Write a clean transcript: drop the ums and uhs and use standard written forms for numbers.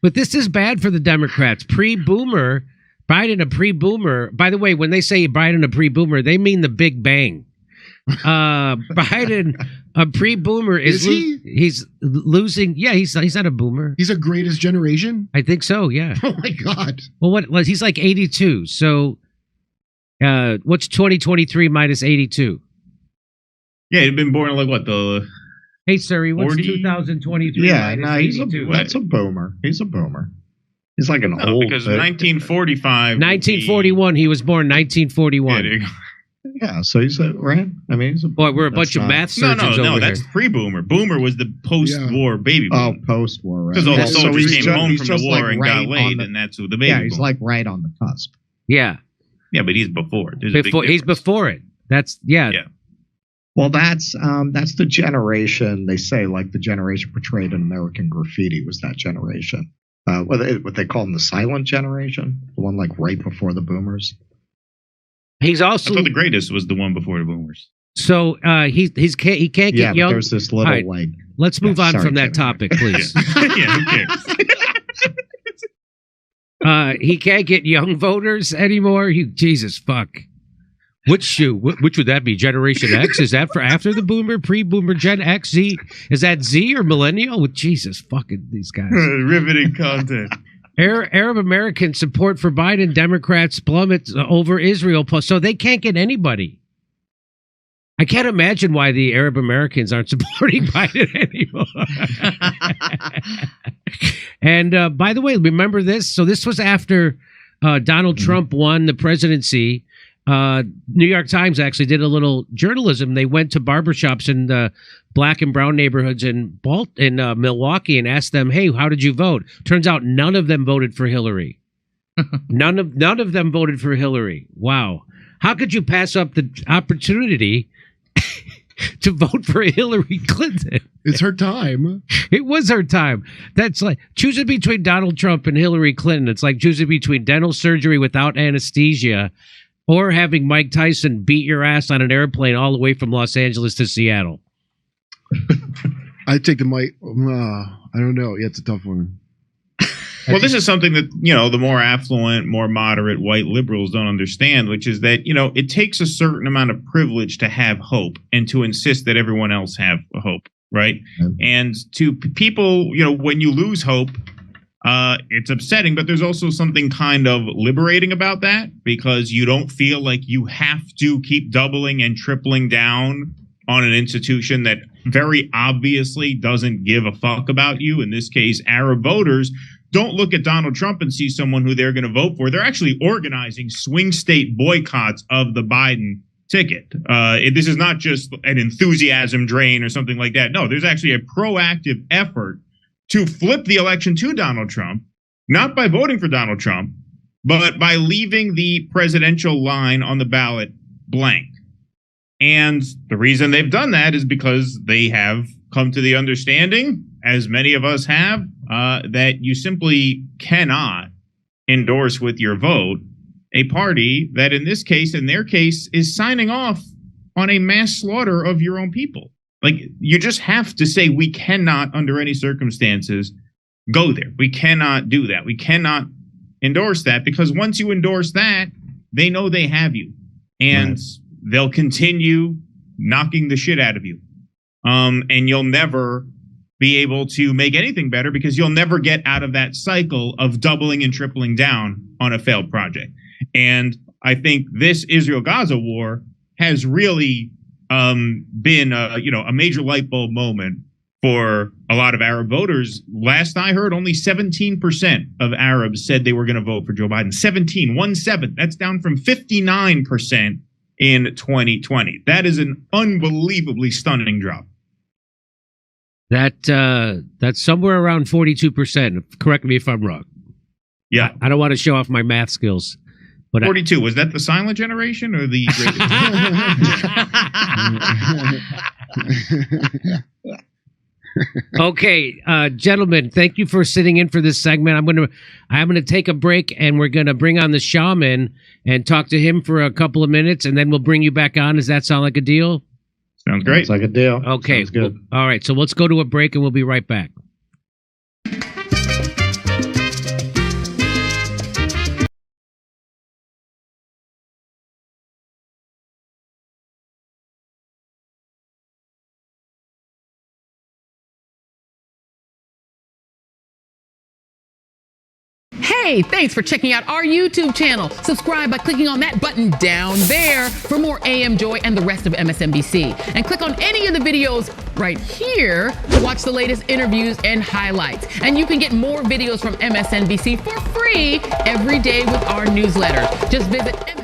But this is bad for the Democrats. Pre-boomer, Biden a pre-boomer. By the way, when they say Biden a pre-boomer, they mean the Big Bang. Biden a pre-boomer is he? He's losing. Yeah, he's not a boomer. He's a greatest generation. I think so. Yeah. Oh my God. Well, what? He's like 82. So, what's 2023 minus 82? Yeah, he'd been born like what the. Hey, Siri, what's 2023? Yeah, no, that's a boomer. He's a boomer. He's like an old. Because 1945. 1941. He was born 1941. Yeah, so he's right. I mean, he's a boy. We're a bunch of math surgeons over here. That's pre-boomer. Boomer was the post-war baby boomer. Oh, post-war, right? Because all the soldiers came home from the war and got laid, and that's who the baby. Yeah, he's like right on the cusp. Yeah, yeah, but he's before. He's before it. That's yeah. Well, that's the generation, they say, like the generation portrayed in American Graffiti was that generation. What they call them, the silent generation, the one like right before the boomers. He's also. I thought the greatest was the one before the boomers. So he can't get young. Yeah, there's this little like. Let's move on from that topic, please. Yeah, who cares? He can't get young voters anymore. Jesus fuck. Which would that be? Generation X? Is that for after the boomer, pre-boomer, Gen X, Z? Is that Z or millennial? With Jesus fucking these guys. Riveting content. Arab American support for Biden Democrats plummets over Israel. So they can't get anybody. I can't imagine why the Arab Americans aren't supporting Biden anymore. And by the way, remember this? So this was after Donald Trump won the presidency. New York Times actually did a little journalism. They went to barbershops in the black and brown neighborhoods in Milwaukee and asked them, "Hey, how did you vote?" Turns out none of them voted for Hillary. None of them voted for Hillary. Wow, how could you pass up the opportunity to vote for Hillary Clinton? It's her time. It was her time. That's like choosing between Donald Trump and Hillary Clinton. It's like choosing between dental surgery without anesthesia or having Mike Tyson beat your ass on an airplane all the way from Los Angeles to Seattle. I take the mic. I don't know. Yeah, it's a tough one. Well, this is something that, the more affluent, more moderate white liberals don't understand, which is that, it takes a certain amount of privilege to have hope and to insist that everyone else have hope, right? Mm-hmm. And to people, when you lose hope, it's upsetting, but there's also something kind of liberating about that because you don't feel like you have to keep doubling and tripling down on an institution that very obviously doesn't give a fuck about you. In this case, Arab voters don't look at Donald Trump and see someone who they're going to vote for. They're actually organizing swing state boycotts of the Biden ticket. This is not just an enthusiasm drain or something like that. No, there's actually a proactive effort to flip the election to Donald Trump, not by voting for Donald Trump, but by leaving the presidential line on the ballot blank. And the reason they've done that is because they have come to the understanding, as many of us have, that you simply cannot endorse with your vote a party that in this case, in their case, is signing off on a mass slaughter of your own people. Like, you just have to say we cannot, under any circumstances, go there. We cannot do that. We cannot endorse that because once you endorse that, they know they have you. And they'll continue knocking the shit out of you. And you'll never be able to make anything better because you'll never get out of that cycle of doubling and tripling down on a failed project. And I think this Israel-Gaza war has really been a major light bulb moment for a lot of Arab voters. Last I heard, only 17% of Arabs said they were going to vote for Joe Biden. 17. That's down from 59% in 2020. That is an unbelievably stunning drop. That's somewhere around 42%. Correct me if I'm wrong. Yeah. I don't want to show off my math skills. But 42, was that the silent generation or the Okay, gentlemen, thank you for sitting in for this segment. I'm gonna take a break and we're gonna bring on the shaman and talk to him for a couple of minutes, and then we'll bring you back on. Does that sound like a deal? Sounds great. Sounds like a deal. Okay, sounds good. All right, so let's go to a break and we'll be right back. Hey, thanks for checking out our YouTube channel. Subscribe by clicking on that button down there for more AM Joy and the rest of MSNBC. And click on any of the videos right here to watch the latest interviews and highlights. And you can get more videos from MSNBC for free every day with our newsletters. Just visit